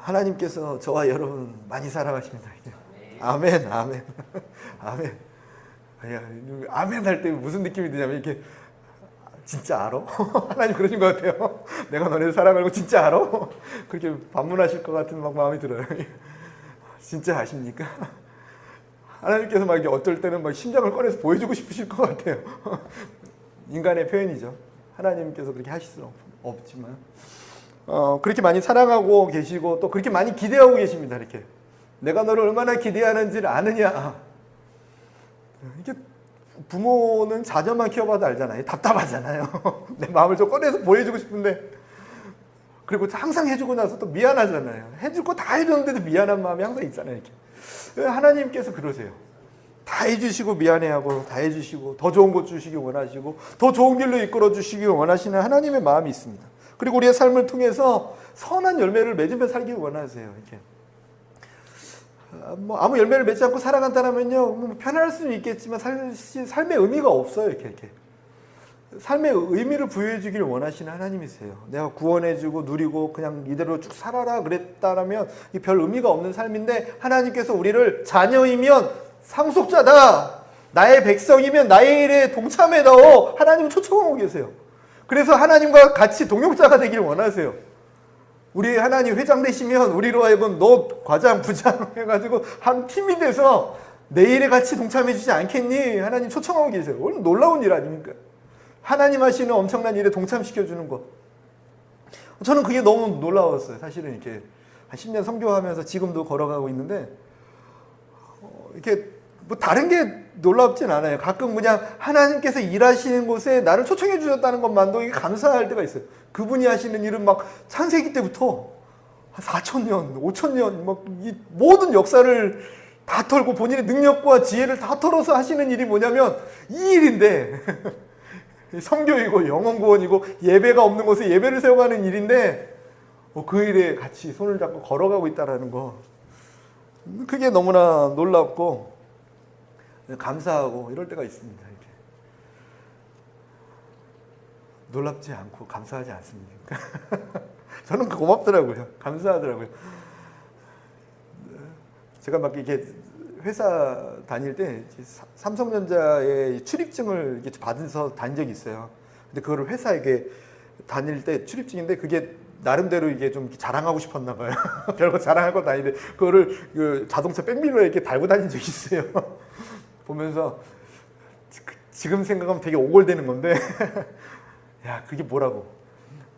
하나님께서 저와 여러분 많이 사랑하십니다. 아멘, 아멘, 아멘. 아멘 할 때 무슨 느낌이 드냐면 이렇게 진짜 알아? 하나님 그러신 것 같아요. 내가 너네를 사랑하고 진짜 알아? 그렇게 반문하실 것 같은 막 마음이 들어요. 진짜 아십니까? 하나님께서 막 어떨 때는 막 심장을 꺼내서 보여주고 싶으실 것 같아요. 인간의 표현이죠. 하나님께서 그렇게 하실 수는 없지만 그렇게 많이 사랑하고 계시고 또 그렇게 많이 기대하고 계십니다. 이렇게 내가 너를 얼마나 기대하는지를 아느냐. 이게 부모는 자녀만 키워봐도 알잖아요. 답답하잖아요. 내 마음을 좀 꺼내서 보여주고 싶은데 그리고 항상 해주고 나서 또 미안하잖아요. 해줄 거 다 해줬는데도 미안한 마음이 항상 있잖아요. 이렇게. 하나님께서 그러세요. 다 해주시고 미안해하고 다 해주시고 더 좋은 것 주시기 원하시고 더 좋은 길로 이끌어 주시기 원하시는 하나님의 마음이 있습니다. 그리고 우리의 삶을 통해서 선한 열매를 맺으며 살기 원하세요. 이렇게. 아무 열매를 맺지 않고 살아간다면요, 편할 수는 있겠지만 삶의 의미가 없어요. 이렇게. 삶의 의미를 부여해 주기를 원하시는 하나님이세요. 내가 구원해주고 누리고 그냥 이대로 쭉 살아라 그랬다라면 별 의미가 없는 삶인데 하나님께서 우리를 자녀이면 상속자다, 나의 백성이면 나의 일에 동참해다오 하나님은 초청하고 계세요. 그래서 하나님과 같이 동역자가 되기를 원하세요. 우리 하나님 회장 되시면 우리로 하여금 너 과장 부장 해가지고 한 팀이 돼서 내 일에 같이 동참해 주지 않겠니? 하나님 초청하고 계세요. 오늘 놀라운 일 아닙니까? 하나님 하시는 엄청난 일에 동참시켜주는 것. 저는 그게 너무 놀라웠어요. 사실은 이렇게 한 10년 선교하면서 지금도 걸어가고 있는데 이렇게 뭐 다른 게 놀랍진 않아요. 가끔 그냥 하나님께서 일하시는 곳에 나를 초청해 주셨다는 것만도 이게 감사할 때가 있어요. 그분이 하시는 일은 막 창세기 때부터 한 4,000년, 5,000년 막 이 모든 역사를 다 털고 본인의 능력과 지혜를 다 털어서 하시는 일이 뭐냐면 이 일인데 선교이고 영혼 구원이고 예배가 없는 곳에 예배를 세워가는 일인데 그 일에 같이 손을 잡고 걸어가고 있다는 거, 그게 너무나 놀랍고 감사하고 이럴 때가 있습니다. 이렇게. 놀랍지 않고 감사하지 않습니까? 저는 고맙더라고요. 감사하더라고요. 제가 막 이렇게 회사 다닐 때 삼성전자의 출입증을 받아서 다닌 적이 있어요. 근데 그거를 회사에 다닐 때 출입증인데 그게 나름대로 이게 좀 자랑하고 싶었나 봐요. 별거 자랑할 것도 아닌데 그거를 그 자동차 백밀러에 이렇게 달고 다닌 적이 있어요. 보면서 지금 생각하면 되게 오골되는 건데 야, 그게 뭐라고.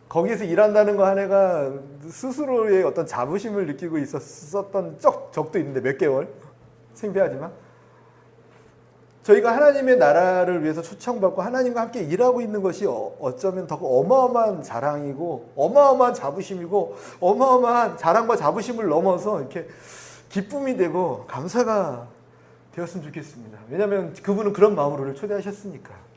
거기에서 일한다는 거 하나가 스스로의 어떤 자부심을 느끼고 있었던 적도 있는데 몇 개월. 창피하지만 저희가 하나님의 나라를 위해서 초청받고 하나님과 함께 일하고 있는 것이 어쩌면 더 어마어마한 자랑이고 어마어마한 자부심이고 어마어마한 자랑과 자부심을 넘어서 이렇게 기쁨이 되고 감사가 되었으면 좋겠습니다. 왜냐하면 그분은 그런 마음으로 우리를 초대하셨으니까.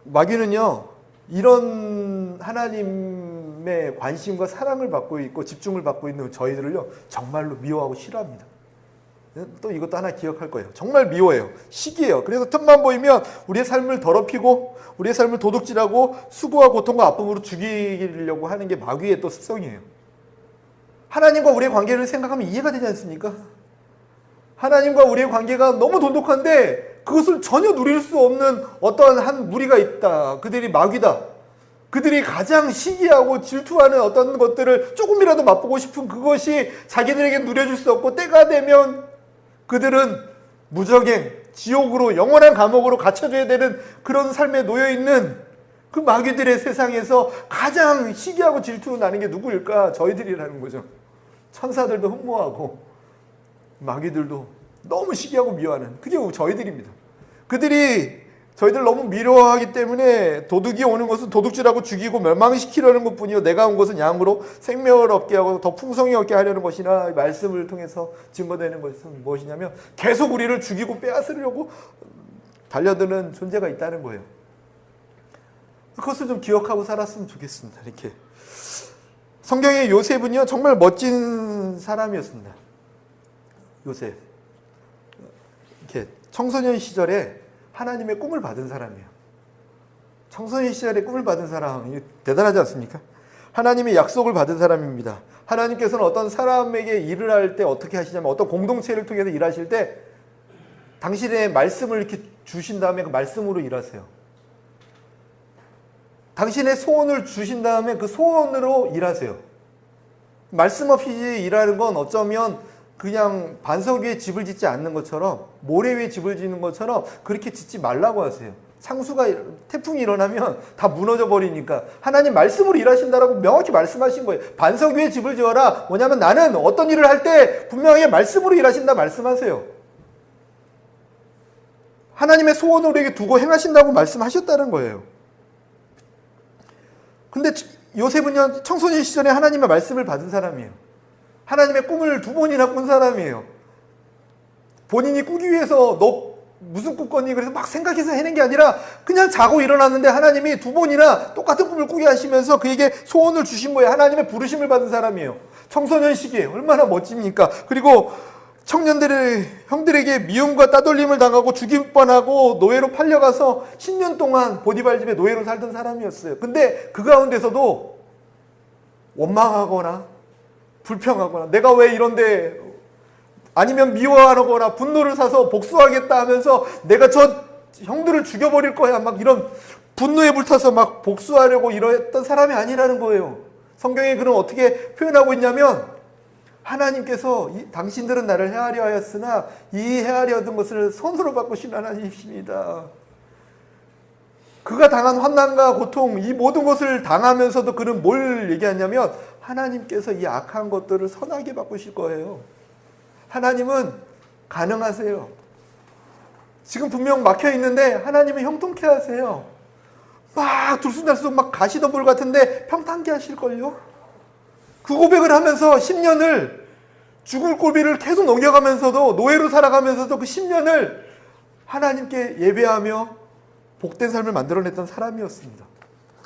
마귀는요, 이런 하나님의 관심과 사랑을 받고 있고 집중을 받고 있는 저희들을요 정말로 미워하고 싫어합니다. 또 이것도 하나 기억할 거예요. 정말 미워해요. 시기해요. 그래서 틈만 보이면 우리의 삶을 더럽히고 우리의 삶을 도둑질하고 수고와 고통과 아픔으로 죽이려고 하는 게 마귀의 또 습성이에요. 하나님과 우리의 관계를 생각하면 이해가 되지 않습니까? 하나님과 우리의 관계가 너무 돈독한데 그것을 전혀 누릴 수 없는 어떠한 한 무리가 있다. 그들이 마귀다. 그들이 가장 시기하고 질투하는 어떤 것들을 조금이라도 맛보고 싶은 그것이 자기들에게 누려줄 수 없고 때가 되면 그들은 무적행, 지옥으로 영원한 감옥으로 갇혀져야 되는 그런 삶에 놓여있는 그 마귀들의 세상에서 가장 시기하고 질투나는 게 누구일까? 저희들이라는 거죠. 천사들도 흠모하고 마귀들도 너무 시기하고 미워하는 그게 저희들입니다. 그들이 저희들 너무 미워하기 때문에 도둑이 오는 것은 도둑질하고 죽이고 멸망시키려는 것뿐이요 내가 온 것은 양으로 생명을 얻게 하고 더 풍성히 얻게 하려는 것이나 말씀을 통해서 증거되는 것은 무엇이냐면 계속 우리를 죽이고 빼앗으려고 달려드는 존재가 있다는 거예요. 그것을 좀 기억하고 살았으면 좋겠습니다. 이렇게 성경의 요셉은요 정말 멋진 사람이었습니다. 요셉 이렇게 청소년 시절에 하나님의 꿈을 받은 사람이에요. 청소년 시절에 꿈을 받은 사람이 대단하지 않습니까? 하나님의 약속을 받은 사람입니다. 하나님께서는 어떤 사람에게 일을 할 때 어떻게 하시냐면 어떤 공동체를 통해서 일하실 때 당신의 말씀을 이렇게 주신 다음에 그 말씀으로 일하세요. 당신의 소원을 주신 다음에 그 소원으로 일하세요. 말씀 없이 일하는 건 어쩌면 그냥 반석 위에 집을 짓지 않는 것처럼, 모래 위에 집을 짓는 것처럼 그렇게 짓지 말라고 하세요. 창수가, 태풍이 일어나면 다 무너져 버리니까 하나님 말씀으로 일하신다라고 명확히 말씀하신 거예요. 반석 위에 집을 지어라. 뭐냐면 나는 어떤 일을 할 때 분명히 말씀으로 일하신다 말씀하세요. 하나님의 소원을 우리에게 두고 행하신다고 말씀하셨다는 거예요. 근데 요셉은요, 청소년 시절에 하나님의 말씀을 받은 사람이에요. 하나님의 꿈을 2번이나 꾼 사람이에요. 본인이 꾸기 위해서 너 무슨 꿈 꿨니? 그래서 막 생각해서 해낸 게 아니라 그냥 자고 일어났는데 하나님이 2번이나 똑같은 꿈을 꾸게 하시면서 그에게 소원을 주신 거예요. 하나님의 부르심을 받은 사람이에요. 청소년 시기에 얼마나 멋집니까? 그리고 청년들의 형들에게 미움과 따돌림을 당하고 죽일 뻔하고 노예로 팔려가서 10년 동안 보디발 집에 노예로 살던 사람이었어요. 근데 그 가운데서도 원망하거나 불평하거나 내가 왜 이런데, 아니면 미워하거나 분노를 사서 복수하겠다 하면서 내가 저 형들을 죽여버릴 거야, 막 이런 분노에 불타서 막 복수하려고 이랬던 사람이 아니라는 거예요. 성경에 그럼 어떻게 표현하고 있냐면 하나님께서 당신들은 나를 헤아려 하였으나 이 헤아려 하던 것을 손으로 바꾸신 하나님이십니다. 그가 당한 환난과 고통, 이 모든 것을 당하면서도 그는 뭘 얘기하냐면 하나님께서 이 악한 것들을 선하게 바꾸실 거예요. 하나님은 가능하세요. 지금 분명 막혀 있는데 하나님은 형통케 하세요. 막 들쑥날쑥 막 가시덤불 같은데 평탄케 하실걸요. 그 고백을 하면서 10년을 죽을 고비를 계속 넘겨가면서도, 노예로 살아가면서도 그 10년을 하나님께 예배하며 복된 삶을 만들어냈던 사람이었습니다.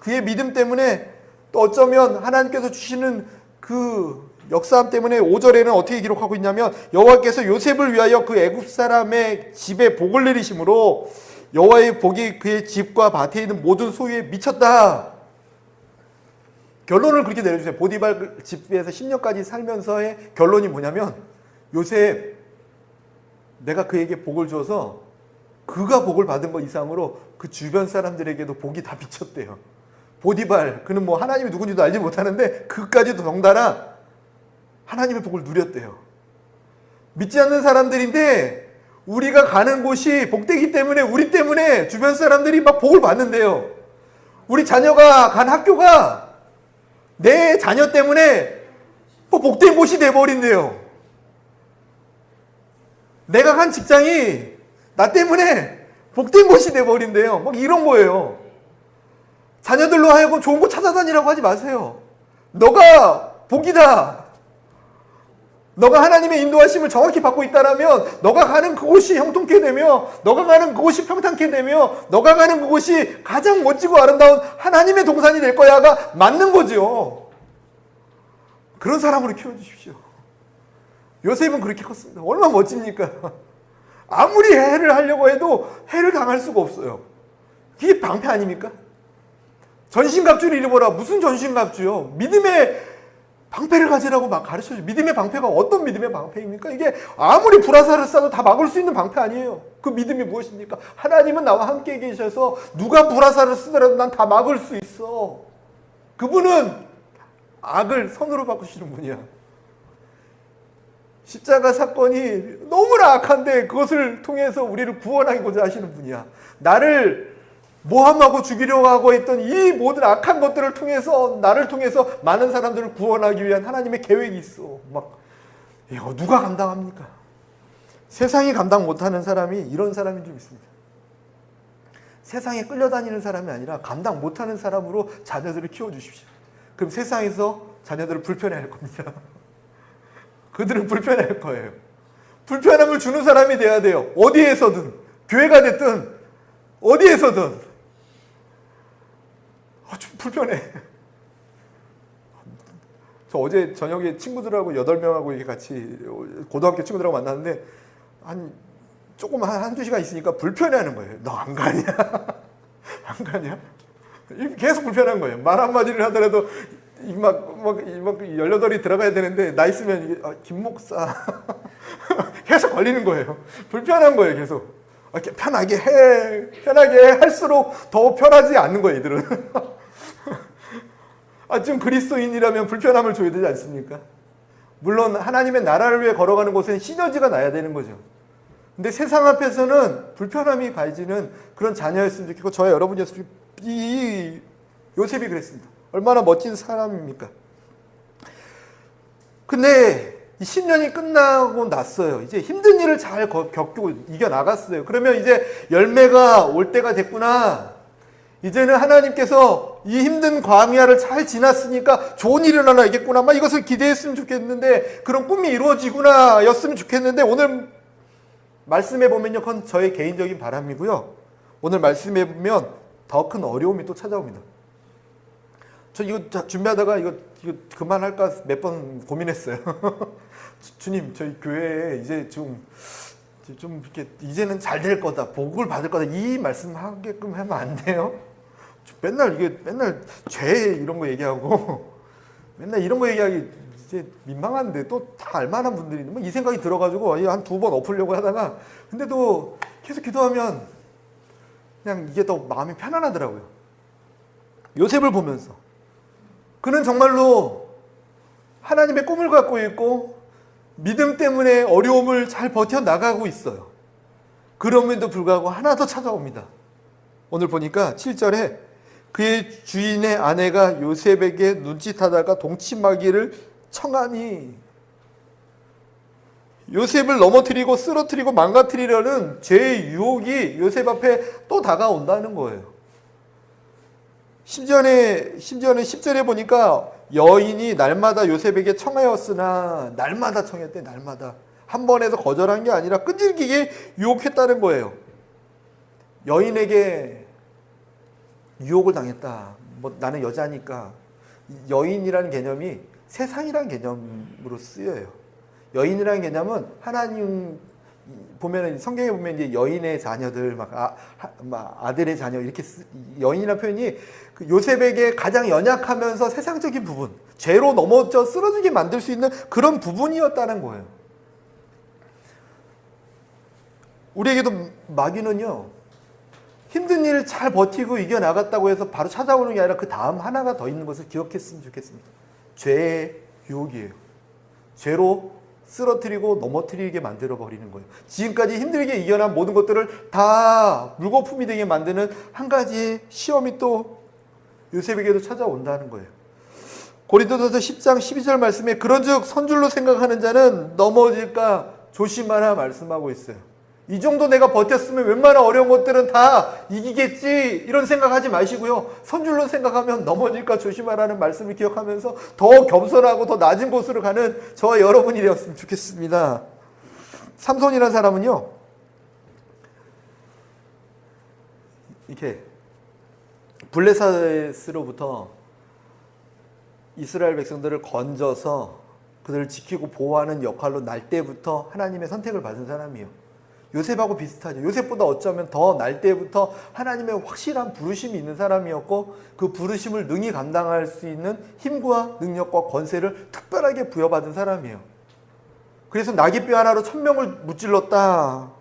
그의 믿음 때문에 또 어쩌면 하나님께서 주시는 그 역사함 때문에 5절에는 어떻게 기록하고 있냐면 여호와께서 요셉을 위하여 그 애굽 사람의 집에 복을 내리심으로 여호와의 복이 그의 집과 밭에 있는 모든 소유에 미쳤다. 결론을 그렇게 내려주세요. 보디발 집에서 10년까지 살면서의 결론이 뭐냐면 요셉, 내가 그에게 복을 줘서 그가 복을 받은 것 이상으로 그 주변 사람들에게도 복이 다 미쳤대요. 보디발, 그는 뭐 하나님이 누군지도 알지 못하는데 그까지도 덩달아 하나님의 복을 누렸대요. 믿지 않는 사람들인데 우리가 가는 곳이 복되기 때문에 우리 때문에 주변 사람들이 막 복을 받는데요. 우리 자녀가 간 학교가 내 자녀 때문에 뭐 복된 곳이 돼버린대요. 내가 간 직장이 나 때문에 복된 곳이 돼버린대요. 막 이런 거예요. 자녀들로 하여금 좋은 곳 찾아다니라고 하지 마세요. 너가 복이다. 너가 하나님의 인도하심을 정확히 받고 있다라면 너가 가는 그곳이 형통케 되며 너가 가는 그곳이 평탄케 되며 너가 가는 그곳이 가장 멋지고 아름다운 하나님의 동산이 될 거야가 맞는 거죠. 그런 사람으로 키워주십시오. 요셉은 그렇게 컸습니다. 얼마나 멋집니까? 아무리 해를 하려고 해도 해를 당할 수가 없어요. 이게 방패 아닙니까? 전신갑주를 입어라. 무슨 전신갑주요? 믿음의 방패를 가지라고 막 가르쳐줘요. 믿음의 방패가 어떤 믿음의 방패입니까? 이게 아무리 불화살을 쏴도 다 막을 수 있는 방패 아니에요. 그 믿음이 무엇입니까? 하나님은 나와 함께 계셔서 누가 불화살을 쓰더라도 난 다 막을 수 있어. 그분은 악을 선으로 바꾸시는 분이야. 십자가 사건이 너무나 악한데 그것을 통해서 우리를 구원하고자 하시는 분이야. 나를 모함하고 죽이려고 하고 있던 이 모든 악한 것들을 통해서, 나를 통해서 많은 사람들을 구원하기 위한 하나님의 계획이 있어. 막 이거 누가 감당합니까? 세상이 감당 못하는 사람이 이런 사람인 줄 믿습니다. 세상에 끌려다니는 사람이 아니라 감당 못하는 사람으로 자녀들을 키워주십시오. 그럼 세상에서 자녀들을 불편해할 겁니다. 그들은 불편해할 거예요. 불편함을 주는 사람이 돼야 돼요. 어디에서든, 교회가 됐든 어디에서든. 좀 불편해. 저 어제 저녁에 친구들하고 8명하고 이렇게 같이 고등학교 친구들하고 만났는데 조금 한두 시간 있으니까 불편해하는 거예요. 너 안 가냐? 안 가냐? 계속 불편한 거예요. 말 한마디를 하더라도 막 18이 들어가야 되는데 나 있으면 이게 김 목사 계속 걸리는 거예요. 불편한 거예요, 계속. 편하게 할수록 더 편하지 않는 거예요, 얘들은. 좀 그리스도인이라면 불편함을 줘야 되지 않습니까? 물론 하나님의 나라를 위해 걸어가는 곳에는 시너지가 나야 되는 거죠. 근데 세상 앞에서는 불편함이 가해지는 그런 자녀였으면 좋겠고, 저와 여러분이었으면 이 요셉이 그랬습니다. 얼마나 멋진 사람입니까? 근데 이 10년이 끝나고 났어요. 이제 힘든 일을 잘 겪고 이겨나갔어요. 그러면 이제 열매가 올 때가 됐구나. 이제는 하나님께서 이 힘든 광야를 잘 지났으니까 좋은 일이 일어나겠구나. 이것을 기대했으면 좋겠는데, 그런 꿈이 이루어지구나 였으면 좋겠는데, 오늘 말씀해 보면요, 그건 저의 개인적인 바람이고요. 오늘 말씀해 보면 더 큰 어려움이 또 찾아옵니다. 저 이거 준비하다가 이거 그만할까 몇 번 고민했어요. 주님, 저희 교회에 이제 좀 이렇게 이제는 잘 될 거다, 복을 받을 거다, 이 말씀하게끔 하면 안 돼요? 맨날 죄 이런 거 얘기하고 맨날 이런 거 얘기하기 이제 민망한데, 또 다 알만한 분들이 이 생각이 들어가지고 한 2번 엎으려고 하다가, 근데도 계속 기도하면 그냥 이게 더 마음이 편안하더라고요. 요셉을 보면서 그는 정말로 하나님의 꿈을 갖고 있고 믿음 때문에 어려움을 잘 버텨나가고 있어요. 그럼에도 불구하고 하나 더 찾아옵니다. 오늘 보니까 7절에 그의 주인의 아내가 요셉에게 눈짓하다가 동침하기를 청하니, 요셉을 넘어뜨리고 쓰러뜨리고 망가뜨리려는 죄의 유혹이 요셉 앞에 또 다가온다는 거예요. 심지어는 10절에 보니까 여인이 날마다 요셉에게 청하였으나, 날마다 청했대. 날마다. 한 번에서 거절한 게 아니라 끈질기게 유혹했다는 거예요. 여인에게 유혹을 당했다. 나는 여자니까. 여인이라는 개념이 세상이라는 개념으로 쓰여요. 여인이라는 개념은 하나님 보면은, 성경에 보면 이제 여인의 자녀들, 아들의 자녀, 이렇게 여인이라는 표현이 요셉에게 가장 연약하면서 세상적인 부분, 죄로 넘어져 쓰러지게 만들 수 있는 그런 부분이었다는 거예요. 우리에게도 마귀는요, 힘든 일을 잘 버티고 이겨나갔다고 해서 바로 찾아오는 게 아니라 그 다음 하나가 더 있는 것을 기억했으면 좋겠습니다. 죄의 유혹이에요. 죄로 쓰러뜨리고 넘어뜨리게 만들어버리는 거예요. 지금까지 힘들게 이겨난 모든 것들을 다 물거품이 되게 만드는 한 가지의 시험이 또 요셉에게도 찾아온다는 거예요. 고린도전서 10장 12절 말씀에 그런즉 선줄로 생각하는 자는 넘어질까 조심하라 말씀하고 있어요. 이 정도 내가 버텼으면 웬만한 어려운 것들은 다 이기겠지, 이런 생각하지 마시고요. 선줄로 생각하면 넘어질까 조심하라는 말씀을 기억하면서 더 겸손하고 더 낮은 곳으로 가는 저와 여러분이 되었으면 좋겠습니다. 삼손이라는 사람은요, 이렇게 블레셋으로부터 이스라엘 백성들을 건져서 그들을 지키고 보호하는 역할로 날 때부터 하나님의 선택을 받은 사람이에요. 요셉하고 비슷하죠. 요셉보다 어쩌면 더 날 때부터 하나님의 확실한 부르심이 있는 사람이었고, 그 부르심을 능히 감당할 수 있는 힘과 능력과 권세를 특별하게 부여받은 사람이에요. 그래서 나귀뼈 하나로 1000명을 무찔렀다,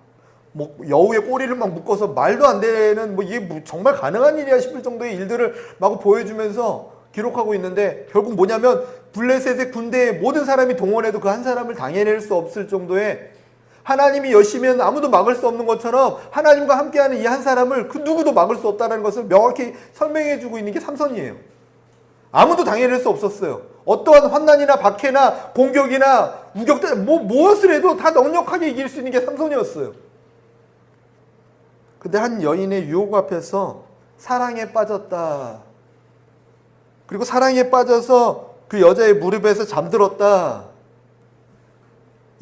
여우의 꼬리를 막 묶어서 말도 안 되는, 이게 정말 가능한 일이야 싶을 정도의 일들을 마구 보여주면서 기록하고 있는데, 결국 뭐냐면 블레셋의 군대에 모든 사람이 동원해도 그 한 사람을 당해낼 수 없을 정도의, 하나님이 여시면 아무도 막을 수 없는 것처럼 하나님과 함께하는 이 한 사람을 그 누구도 막을 수 없다는 것을 명확히 설명해주고 있는 게 삼손이에요. 아무도 당해낼 수 없었어요. 어떠한 환난이나 박해나 공격이나 우격들, 무엇을 해도 다 넉넉하게 이길 수 있는 게 삼손이었어요. 근데 한 여인의 유혹 앞에서 사랑에 빠졌다. 그리고 사랑에 빠져서 그 여자의 무릎에서 잠들었다.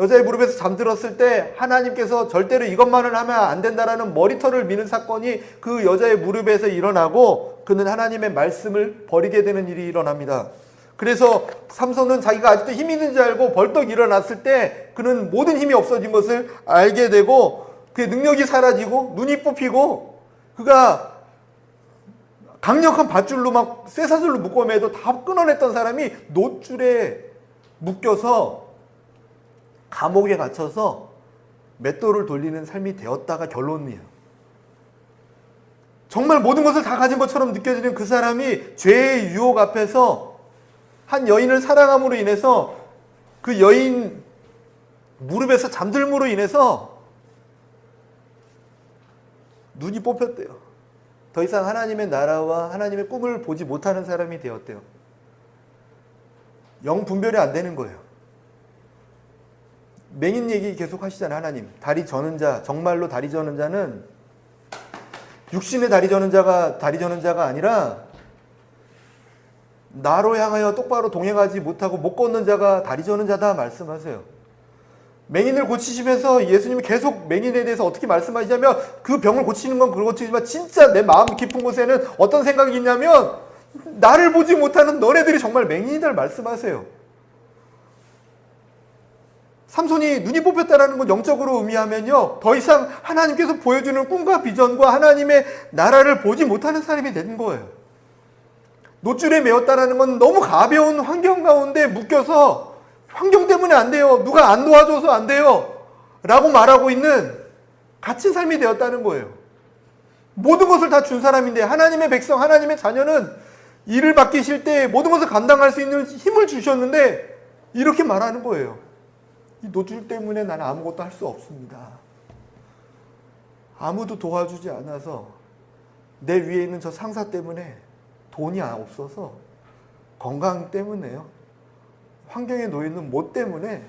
여자의 무릎에서 잠들었을 때 하나님께서 절대로 이것만은 하면 안 된다라는 머리털을 미는 사건이 그 여자의 무릎에서 일어나고, 그는 하나님의 말씀을 버리게 되는 일이 일어납니다. 그래서 삼손은 자기가 아직도 힘이 있는 줄 알고 벌떡 일어났을 때 그는 모든 힘이 없어진 것을 알게 되고, 그의 능력이 사라지고 눈이 뽑히고, 그가 강력한 밧줄로 막 쇠사슬로 묶어매도 다 끊어냈던 사람이 노줄에 묶여서 감옥에 갇혀서 맷돌을 돌리는 삶이 되었다가 결론이에요. 정말 모든 것을 다 가진 것처럼 느껴지는 그 사람이 죄의 유혹 앞에서 한 여인을 사랑함으로 인해서 그 여인 무릎에서 잠들므로 인해서 눈이 뽑혔대요. 더 이상 하나님의 나라와 하나님의 꿈을 보지 못하는 사람이 되었대요. 영 분별이 안 되는 거예요. 맹인 얘기 계속 하시잖아요. 하나님 다리 저는 자, 정말로 다리 저는 자는 육신의 다리 저는 자가 아니라 나로 향하여 똑바로 동행하지 못하고 못 걷는 자가 다리 저는 자다 말씀하세요. 맹인을 고치시면서 예수님이 계속 맹인에 대해서 어떻게 말씀하시냐면 그 병을 고치는 건 고치지만 진짜 내 마음 깊은 곳에는 어떤 생각이 있냐면 나를 보지 못하는 너네들이 정말 맹인이다 말씀하세요. 삼손이 눈이 뽑혔다는 건 영적으로 의미하면요, 더 이상 하나님께서 보여주는 꿈과 비전과 하나님의 나라를 보지 못하는 사람이 된 거예요. 노줄에 매었다는 건 너무 가벼운 환경 가운데 묶여서 환경 때문에 안 돼요, 누가 안 도와줘서 안 돼요 라고 말하고 있는 갇힌 삶이 되었다는 거예요. 모든 것을 다 준 사람인데 하나님의 백성, 하나님의 자녀는 일을 맡기실 때 모든 것을 감당할 수 있는 힘을 주셨는데 이렇게 말하는 거예요. 이 노줄 때문에 나는 아무것도 할 수 없습니다. 아무도 도와주지 않아서 내 위에 있는 저 상사 때문에 돈이 없어서 건강 때문에요, 환경에 놓여 있는 못 때문에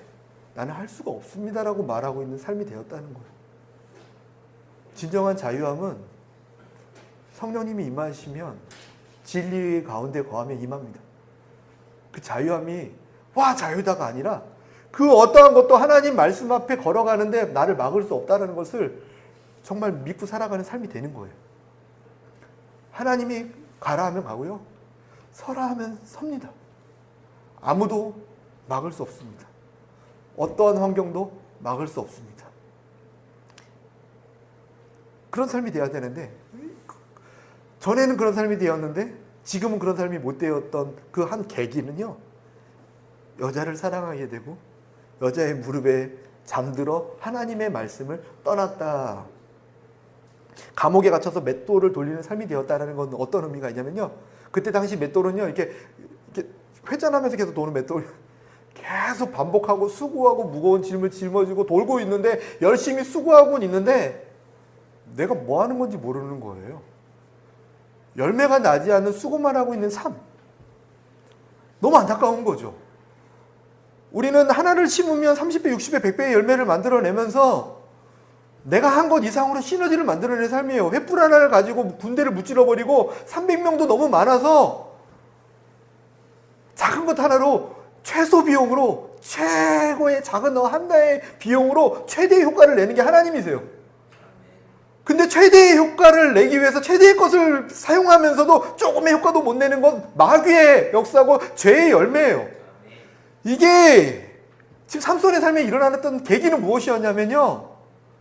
나는 할 수가 없습니다라고 말하고 있는 삶이 되었다는 거예요. 진정한 자유함은 성령님이 임하시면 진리 가운데 거하면 임합니다. 그 자유함이 와 자유다가 아니라 그 어떠한 것도 하나님 말씀 앞에 걸어가는데 나를 막을 수 없다는 것을 정말 믿고 살아가는 삶이 되는 거예요. 하나님이 가라 하면 가고요, 서라 하면 섭니다. 아무도 막을 수 없습니다. 어떠한 환경도 막을 수 없습니다. 그런 삶이 되어야 되는데 전에는 그런 삶이 되었는데 지금은 그런 삶이 못 되었던 그 한 계기는요, 여자를 사랑하게 되고 여자의 무릎에 잠들어 하나님의 말씀을 떠났다. 감옥에 갇혀서 맷돌을 돌리는 삶이 되었다는 건 어떤 의미가 있냐면요, 그때 당시 맷돌은요 이렇게 회전하면서 계속 도는 맷돌, 계속 반복하고 수고하고 무거운 짐을 짊어지고 돌고 있는데 열심히 수고하고 있는데 내가 뭐 하는 건지 모르는 거예요. 열매가 나지 않는 수고만 하고 있는 삶, 너무 안타까운 거죠. 우리는 하나를 심으면 30배, 60배, 100배의 열매를 만들어내면서 내가 한 것 이상으로 시너지를 만들어내는 삶이에요. 횃불 하나를 가지고 군대를 무찔러버리고 300명도 너무 많아서 작은 것 하나로 최소 비용으로 최고의 작은 한 달의 비용으로 최대의 효과를 내는 게 하나님이세요. 근데 최대의 효과를 내기 위해서 최대의 것을 사용하면서도 조금의 효과도 못 내는 건 마귀의 역사고 죄의 열매예요. 이게 지금 삼손의 삶에 일어났던 계기는 무엇이었냐면요,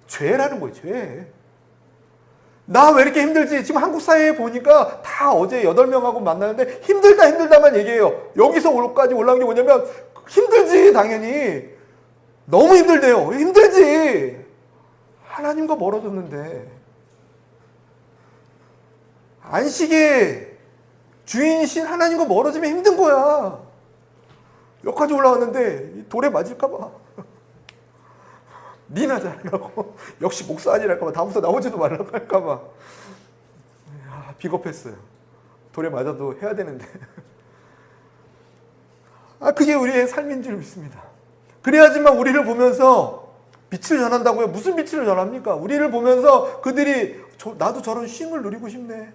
죄라는 거예요. 죄. 나 왜 이렇게 힘들지? 지금 한국 사회에 보니까 다 어제 8명하고 만나는데 힘들다만 얘기해요. 여기서 올까지 올라온 게 뭐냐면 힘들지, 당연히. 너무 힘들대요. 힘들지. 하나님과 멀어졌는데. 안식의 주인이신 하나님과 멀어지면 힘든 거야. 여기까지 올라왔는데 돌에 맞을까봐 니나 잘하고 역시 목사 아니랄까봐 다음부터 나오지도 말라고 할까봐 비겁했어요. 돌에 맞아도 해야 되는데 그게 우리의 삶인 줄 믿습니다. 그래야지만 우리를 보면서 빛을 전한다고요. 무슨 빛을 전합니까? 우리를 보면서 그들이 나도 저런 쉼을 누리고 싶네,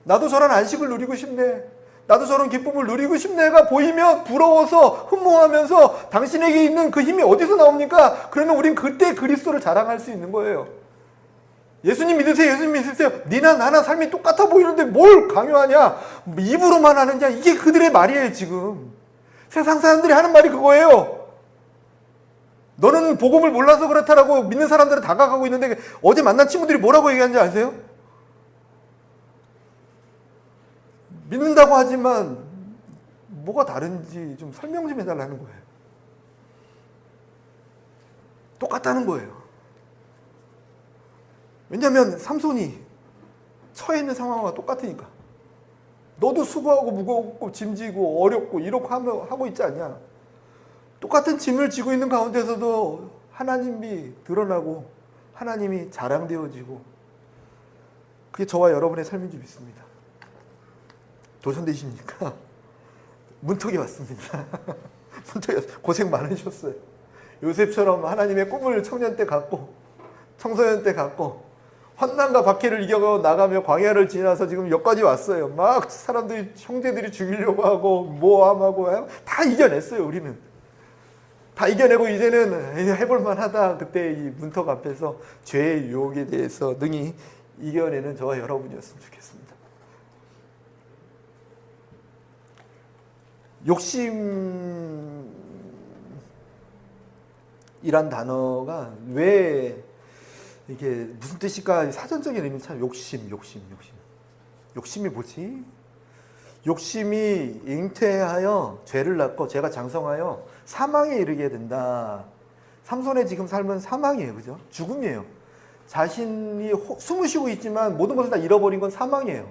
나도 저런 안식을 누리고 싶네, 나도 저런 기쁨을 누리고 싶네가 보이면 부러워서 흠모하면서 당신에게 있는 그 힘이 어디서 나옵니까? 그러면 우린 그때 그리스도를 자랑할 수 있는 거예요. 예수님 믿으세요, 예수님 믿으세요. 니나 나나 삶이 똑같아 보이는데 뭘 강요하냐, 입으로만 하느냐, 이게 그들의 말이에요. 지금 세상 사람들이 하는 말이 그거예요. 너는 복음을 몰라서 그렇다라고 믿는 사람들은 다가가고 있는데 어제 만난 친구들이 뭐라고 얘기하는지 아세요? 믿는다고 하지만 뭐가 다른지 좀 설명 좀 해달라는 거예요. 똑같다는 거예요. 왜냐하면 삼손이 처해 있는 상황과 똑같으니까. 너도 수고하고 무겁고 짐지고 어렵고 이렇게 하고 있지 않냐. 똑같은 짐을 지고 있는 가운데서도 하나님이 드러나고 하나님이 자랑되어지고, 그게 저와 여러분의 삶인 줄 믿습니다. 도전되십니까? 문턱이 왔습니다. 문턱이 왔어요. 고생 많으셨어요. 요셉처럼 하나님의 꿈을 청년 때 갖고 청소년 때 갖고 환난과 박해를 이겨 나가며 광야를 지나서 지금 여기까지 왔어요. 막 사람들이, 형제들이 죽이려고 하고 모함하고 다 이겨냈어요. 우리는 다 이겨내고 이제는 해볼만 하다. 그때 이 문턱 앞에서 죄의 유혹에 대해서 능히 이겨내는 저와 여러분이었으면 좋겠습니다. 욕심이란 단어가 왜 이게 무슨 뜻일까? 사전적인 의미는 참 욕심이 뭐지? 욕심이 잉태하여 죄를 낳고 죄가 장성하여 사망에 이르게 된다. 삼손의 지금 삶은 사망이에요. 그죠? 죽음이에요. 자신이 숨을 쉬고 있지만 모든 것을 다 잃어버린 건 사망이에요.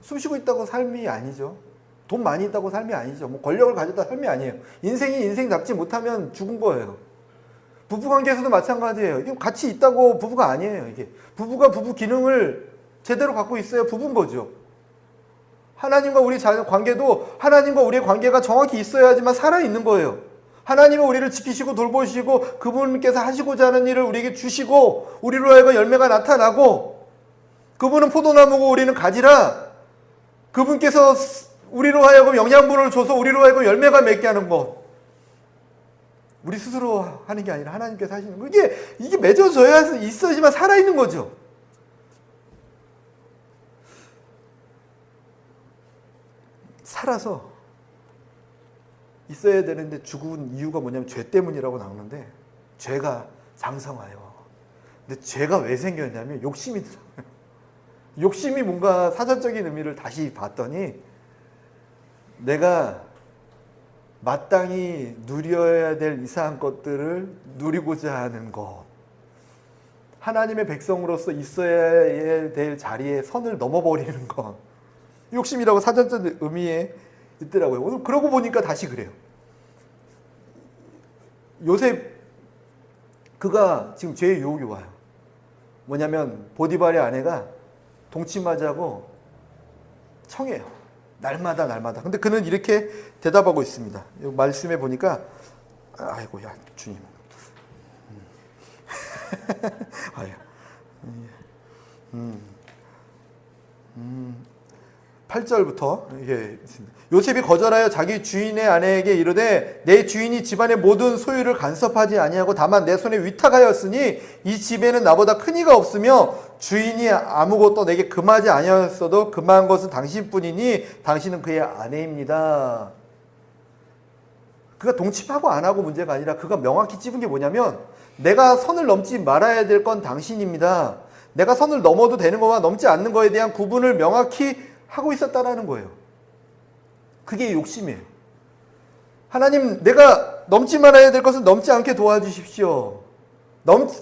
숨 쉬고 있다고 삶이 아니죠. 돈 많이 있다고 삶이 아니죠. 뭐 권력을 가졌다 삶이 아니에요. 인생이 인생답지 못하면 죽은 거예요. 부부관계에서도 마찬가지예요. 이게 같이 있다고 부부가 아니에요. 이게 부부가 부부 기능을 제대로 갖고 있어야 부부인 거죠. 하나님과 우리 관계도 하나님과 우리의 관계가 정확히 있어야지만 살아있는 거예요. 하나님은 우리를 지키시고 돌보시고 그분께서 하시고자 하는 일을 우리에게 주시고 우리로 하여금 열매가 나타나고, 그분은 포도나무고 우리는 가지라, 그분께서 우리로 하여금 영양분을 줘서 우리로 하여금 열매가 맺게 하는 것. 우리 스스로 하는 게 아니라 하나님께서 하시는 거. 이게 맺어져야 있어야지만 살아있는 거죠. 살아서 있어야 되는데 죽은 이유가 뭐냐면 죄 때문이라고 나오는데, 죄가 장성하여. 근데 죄가 왜 생겼냐면 욕심이 들어요. 욕심이 뭔가 사전적인 의미를 다시 봤더니, 내가 마땅히 누려야 될 이상한 것들을 누리고자 하는 것, 하나님의 백성으로서 있어야 될 자리에 선을 넘어버리는 것, 욕심이라고 사전적 의미에 있더라고요. 오늘 그러고 보니까 다시 그래요. 요셉, 그가 지금 죄의 유혹이 와요. 뭐냐면 보디발의 아내가 동침하자고 청해요. 날마다. 근데 그는 이렇게 대답하고 있습니다. 말씀해 보니까, 아이고, 야, 주님. 아유. 8절부터 이게 있습니다. 요셉이 거절하여 자기 주인의 아내에게 이르되, 내 주인이 집안의 모든 소유를 간섭하지 아니하고 다만 내 손에 위탁하였으니 이 집에는 나보다 큰 이가 없으며 주인이 아무것도 내게 금하지 아니하였어도 금한 것은 당신뿐이니 당신은 그의 아내입니다. 그가 동침하고 안 하고 문제가 아니라 그가 명확히 찝은 게 뭐냐면, 내가 선을 넘지 말아야 될 건 당신입니다. 내가 선을 넘어도 되는 거와 넘지 않는 거에 대한 구분을 명확히 하고 있었다라는 거예요. 그게 욕심이에요. 하나님, 내가 넘지 말아야 될 것을 넘지 않게 도와주십시오.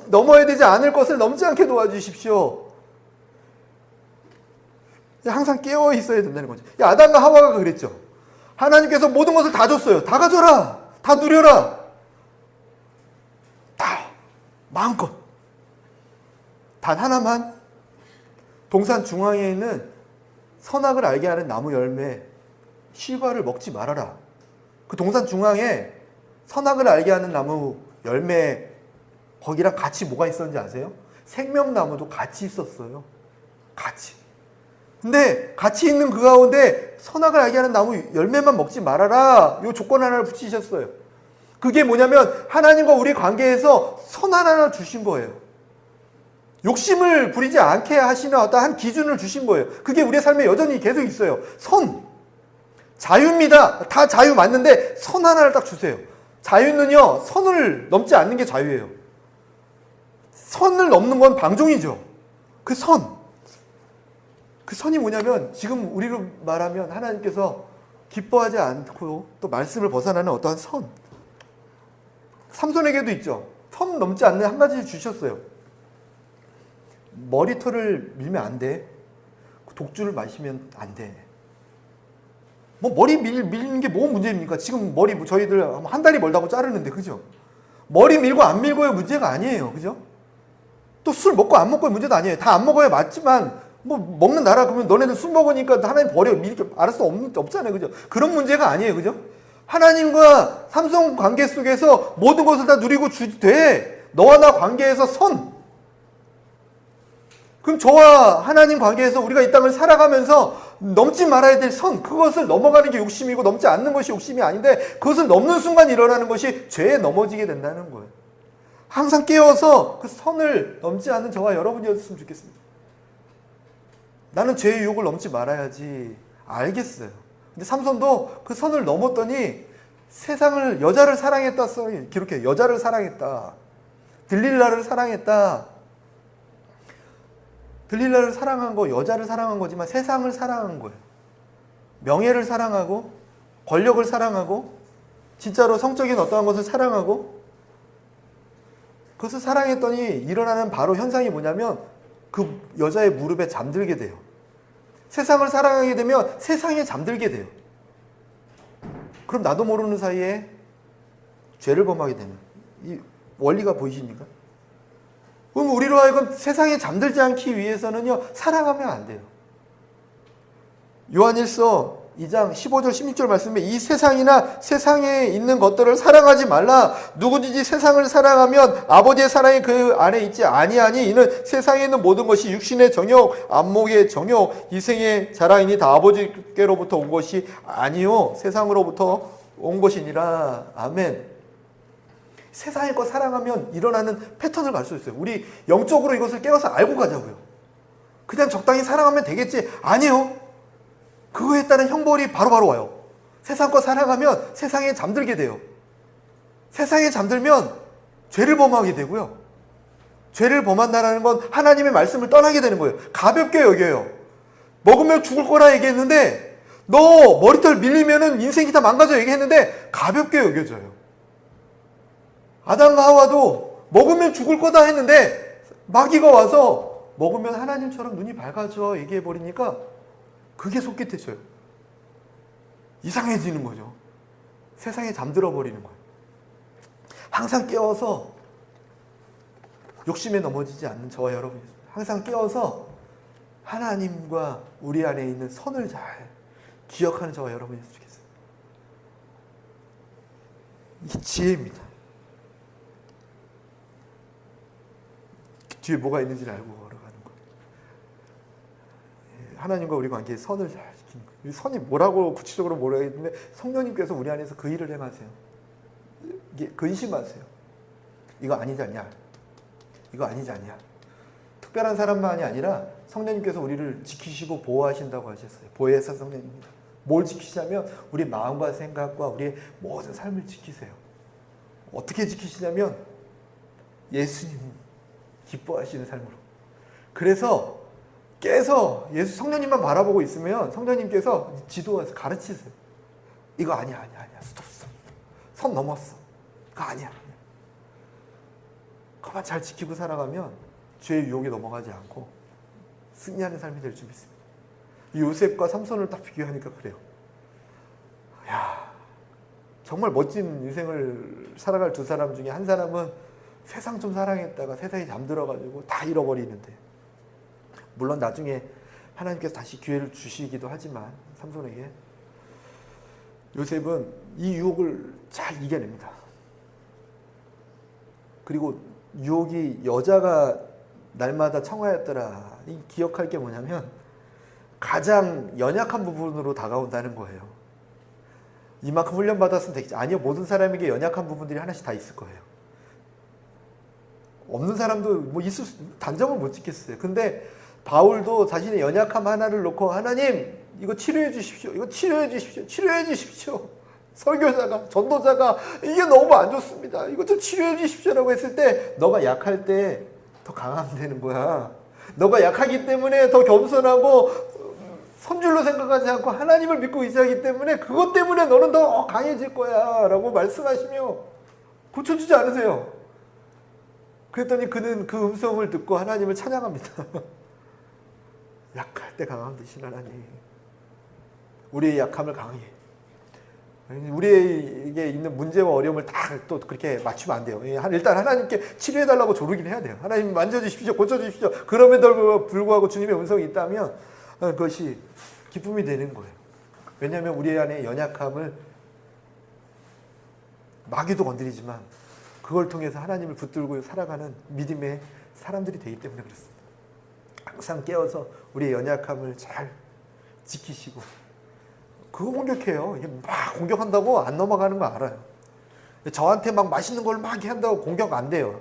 넘어야 되지 않을 것을 넘지 않게 도와주십시오. 항상 깨어 있어야 된다는 거죠. 아담과 하와가 그랬죠. 하나님께서 모든 것을 다 줬어요. 다 가져라. 다 누려라. 다 마음껏. 단 하나만, 동산 중앙에 있는 선악을 알게 하는 나무 열매 실과를 먹지 말아라. 그 동산 중앙에 선악을 알게 하는 나무 열매, 거기랑 같이 뭐가 있었는지 아세요? 생명나무도 같이 있었어요. 같이. 근데 같이 있는 그 가운데 선악을 알게 하는 나무 열매만 먹지 말아라, 이 조건 하나를 붙이셨어요. 그게 뭐냐면 하나님과 우리 관계에서 선 하나를 주신 거예요. 욕심을 부리지 않게 하시는 어떤 한 기준을 주신 거예요. 그게 우리의 삶에 여전히 계속 있어요. 선. 자유입니다. 다 자유 맞는데 선 하나를 딱 주세요. 자유는요, 선을 넘지 않는 게 자유예요. 선을 넘는 건 방종이죠. 그 선. 그 선이 뭐냐면 지금 우리로 말하면 하나님께서 기뻐하지 않고 또 말씀을 벗어나는 어떠한 선. 삼손에게도 있죠. 선 넘지 않는 한 가지 주셨어요. 머리털을 밀면 안 돼. 독주를 마시면 안 돼. 뭐 머리 밀는 게 뭐 문제입니까? 지금 머리 저희들 한 달이 멀다고 자르는데, 그죠? 머리 밀고 안 밀고의 문제가 아니에요. 그죠? 또 술 먹고 안 먹고의 문제도 아니에요. 다 안 먹어야 맞지만 뭐 먹는 나라 그러면 너네는 술 먹으니까 하나님 버려 밀게 알을 수 없잖아요. 그죠? 그런 문제가 아니에요. 그죠? 하나님과 삼손 관계 속에서 모든 것을 다 누리고 돼. 너와 나 관계에서 선. 그럼 저와 하나님 관계에서 우리가 이 땅을 살아가면서 넘지 말아야 될 선, 그것을 넘어가는 게 욕심이고 넘지 않는 것이 욕심이 아닌데 그것을 넘는 순간 일어나는 것이 죄에 넘어지게 된다는 거예요. 항상 깨어서 그 선을 넘지 않는 저와 여러분이었으면 좋겠습니다. 나는 죄의 유혹을 넘지 말아야지. 알겠어요. 근데 삼손도 그 선을 넘었더니 세상을, 여자를 사랑했다 써요. 기록해. 여자를 사랑했다. 들릴라를 사랑했다. 들릴라를 사랑한 거, 여자를 사랑한 거지만 세상을 사랑한 거예요. 명예를 사랑하고 권력을 사랑하고 진짜로 성적인 어떠한 것을 사랑하고 그것을 사랑했더니 일어나는 바로 현상이 뭐냐면 그 여자의 무릎에 잠들게 돼요. 세상을 사랑하게 되면 세상에 잠들게 돼요. 그럼 나도 모르는 사이에 죄를 범하게 되는 이 원리가 보이십니까? 그럼 우리로 하여금 세상에 잠들지 않기 위해서는요, 사랑하면 안 돼요. 요한일서 2장 15절 16절 말씀에 이 세상이나 세상에 있는 것들을 사랑하지 말라. 누구든지 세상을 사랑하면 아버지의 사랑이 그 안에 있지 아니하니 이는 세상에 있는 모든 것이 육신의 정욕, 안목의 정욕, 이생의 자랑이니 다 아버지께로부터 온 것이 아니요 세상으로부터 온 것이니라. 아멘. 세상의 것 사랑하면 일어나는 패턴을 갈 수 있어요. 우리 영적으로 이것을 깨워서 알고 가자고요. 그냥 적당히 사랑하면 되겠지. 아니요. 그거에 따른 형벌이 바로바로 와요. 세상 것 사랑하면 세상에 잠들게 돼요. 세상에 잠들면 죄를 범하게 되고요. 죄를 범한다는 건 하나님의 말씀을 떠나게 되는 거예요. 가볍게 여겨요. 먹으면 죽을 거라 얘기했는데 너 머리털 밀리면은 인생이 다 망가져 얘기했는데 가볍게 여겨져요. 아담과 하와도 먹으면 죽을 거다 했는데 마귀가 와서 먹으면 하나님처럼 눈이 밝아져 얘기해버리니까 그게 속깃해져요. 이상해지는 거죠. 세상에 잠들어 버리는 거예요. 항상 깨어서 욕심에 넘어지지 않는 저와 여러분이 항상 깨어서 하나님과 우리 안에 있는 선을 잘 기억하는 저와 여러분이었으면 좋겠어요. 이 지혜입니다. 뒤에 뭐가 있는지를 알고 걸어가는 거예요. 하나님과 우리 관계에 선을 잘 지키는 거예요. 이 선이 뭐라고 구체적으로 모르겠는데 성령님께서 우리 안에서 그 일을 행하세요. 근심하세요. 이거 아니지 않냐? 이거 아니지 않냐? 특별한 사람만이 아니라 성령님께서 우리를 지키시고 보호하신다고 하셨어요. 보혜사 성령입니다. 뭘 지키시냐면 우리 마음과 생각과 우리의 모든 삶을 지키세요. 어떻게 지키시냐면 예수님 기뻐하시는 삶으로. 그래서 깨서 예수 성령님만 바라보고 있으면 성령님께서 지도해서 가르치세요. 이거 아니야. 스톱. 선 넘었어. 그거 아니야. 그만 잘 지키고 살아가면 죄의 유혹에 넘어가지 않고 승리하는 삶이 될 줄 믿습니다. 요셉과 삼손을 딱 비교하니까 그래요. 야, 정말 멋진 인생을 살아갈 두 사람 중에 한 사람은 세상 좀 사랑했다가 세상에 잠들어가지고 다 잃어버리는데, 물론 나중에 하나님께서 다시 기회를 주시기도 하지만 삼손에게, 요셉은 이 유혹을 잘 이겨냅니다. 그리고 유혹이 여자가 날마다 청하였더라. 이 기억할 게 뭐냐면 가장 연약한 부분으로 다가온다는 거예요. 이만큼 훈련받았으면 되겠지. 아니요, 모든 사람에게 연약한 부분들이 하나씩 다 있을 거예요. 없는 사람도 뭐 있을 단정을 못 짓겠어요. 근데 바울도 자신의 연약함 하나를 놓고 하나님 이거 치료해 주십시오. 이거 치료해 주십시오. 치료해 주십시오. 설교자가, 전도자가 이게 너무 안 좋습니다. 이거 좀 치료해 주십시오라고 했을 때 너가 약할 때 더 강하면 되는 거야. 너가 약하기 때문에 더 겸손하고 선줄로 생각하지 않고 하나님을 믿고 의지하기 때문에 그것 때문에 너는 더 강해질 거야 라고 말씀하시며 고쳐주지 않으세요. 그랬더니 그는 그 음성을 듣고 하나님을 찬양합니다. 약할 때 강함 되신 하나님, 우리의 약함을 강하게, 우리에게 있는 문제와 어려움을 다 또 그렇게 맞추면 안 돼요. 일단 하나님께 치료해달라고 조르긴 해야 돼요. 하나님 만져주십시오, 고쳐주십시오. 그럼에도 불구하고 주님의 음성이 있다면 그것이 기쁨이 되는 거예요. 왜냐하면 우리 안에 연약함을 마귀도 건드리지만 그걸 통해서 하나님을 붙들고 살아가는 믿음의 사람들이 되기 때문에 그렇습니다. 항상 깨어서 우리의 연약함을 잘 지키시고, 그거 공격해요. 이게 막 공격한다고 안 넘어가는 거 알아요. 저한테 막 맛있는 걸 막 한다고 공격 안 돼요.